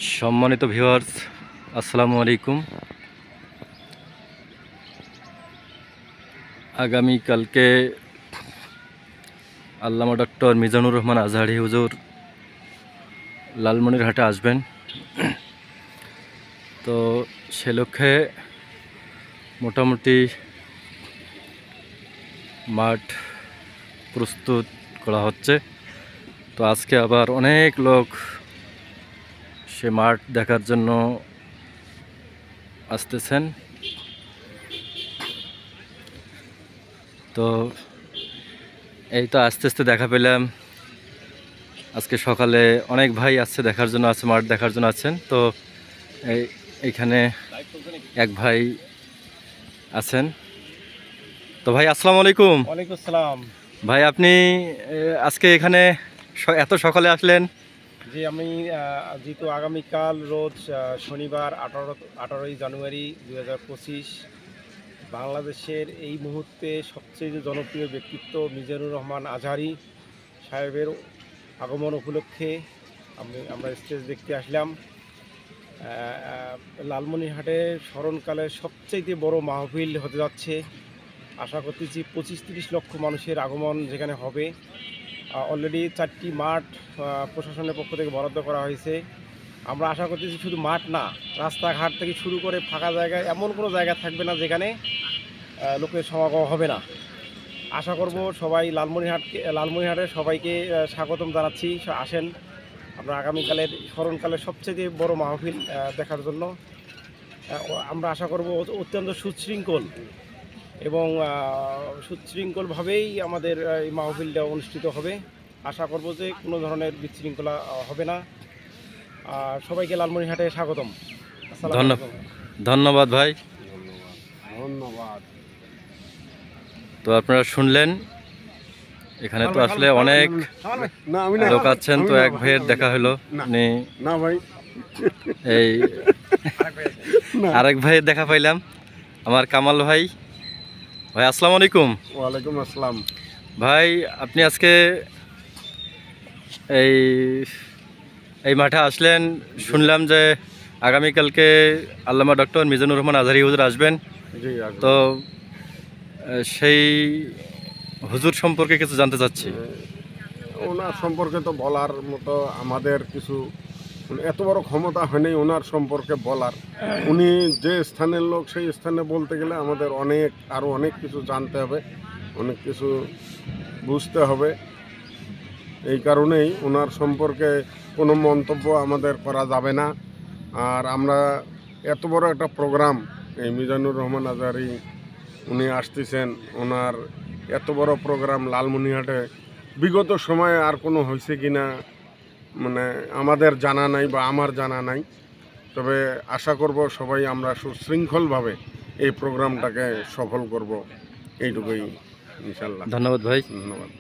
সম্মানিত ভিউয়ার্স, আসসালামু আলাইকুম। আগামীকালকে আল্লামা ডক্টর মিজানুর রহমান আজহারি হুজুর লালমনিরহাটে আসবেন। তো সে লক্ষ্যে মোটামুটি মাঠ প্রস্তুত করা হচ্ছে। তো আজকে আবার অনেক লোক সে মাঠ দেখার জন্য আসতেছেন। তো এই তো আস্তে আস্তে দেখা পেলাম। আজকে সকালে অনেক ভাই আসছে দেখার জন্য, আছে মাঠ দেখার জন্য আছেন। তো এইখানে এক ভাই আছেন। তো ভাই আসসালামু আলাইকুম। ওয়ালাইকুম আসসালাম। ভাই আপনি আজকে এখানে এত সকালে আসলেন? জি, আমি যেহেতু আগামীকাল রোজ শনিবার 18ই জানুয়ারি 2025 বাংলাদেশের এই মুহূর্তে সবচেয়ে যে জনপ্রিয় ব্যক্তিত্ব মিজানুর রহমান আজহারি সাহেবের আগমন উপলক্ষে আমরা স্টেজ দেখতে আসলাম। লালমনিরহাটের স্মরণকালের সবচেয়ে বড় মাহফিল হতে যাচ্ছে। আশা করতেছি 25-30 লক্ষ মানুষের আগমন যেখানে হবে। অলরেডি 4টি মাঠ প্রশাসনের পক্ষ থেকে বরাদ্দ করা হয়েছে। আমরা আশা করতেছি শুধু মাঠ না, রাস্তাঘাট থেকে শুরু করে ফাঁকা জায়গায় এমন কোনো জায়গা থাকবে না যেখানে লোকের সমাগম হবে না। আশা করব সবাই লালমনিরহাটের সবাইকে স্বাগতম জানাচ্ছি। আসেন আমরা আগামীকালের স্মরণকালের সবচেয়ে বড় মাহফিল দেখার জন্য। আমরা আশা করব অত্যন্ত সুশৃঙ্খল এবং সুশৃঙ্খলভাবেই আমাদের এই মাহফিলটা অনুষ্ঠিত হবে। আশা করব যে কোনো ধরনের বিশৃঙ্খলা হবে না। সবাইকে লালমনিরহাটে স্বাগতম। ধন্যবাদ ভাই। ধন্যবাদ। তো আপনারা শুনলেন, এখানে তো আসলে অনেক লোক আছেন। তো এক ভাইয়ের দেখা হলো, না ভাই, এই আরেক ভাইয়ের দেখা পাইলাম, আমার কামাল ভাই। ভাই আসসালামু আলাইকুম। ওয়ালাইকুম আসসালাম। ভাই আপনি আজকে এই এই মাঠে আসলেন, শুনলাম যে আগামীকালকে আল্লামা ডক্টর মিজানুর রহমান আজহারি হুজুর আসবেন। তো সেই হুজুর সম্পর্কে কিছু জানতে চাচ্ছি। ওনার সম্পর্কে তো বলার মতো আমাদের কিছু এত বড় ক্ষমতা হয়নি ওনার সম্পর্কে বলার। উনি যে স্থানের লোক সেই স্থানে বলতে গেলে আমাদের আরও অনেক কিছু জানতে হবে, অনেক কিছু বুঝতে হবে। এই কারণেই ওনার সম্পর্কে কোনো মন্তব্য আমাদের করা যাবে না। আর আমরা এত বড় একটা প্রোগ্রাম, এই মিজানুর রহমান আজহারি উনি আসতেছেন, ওনার এত বড় প্রোগ্রাম লালমনিরহাটে বিগত সময়ে আর কোনো হয়েছে কি না মানে আমাদের জানা নাই বা আমার জানা নাই। তবে আশা করব সবাই আমরা সুশৃঙ্খলভাবে এই প্রোগ্রামটাকে সফল করব, এইটুকুই ইনশাল্লাহ। ধন্যবাদ ভাই। ধন্যবাদ।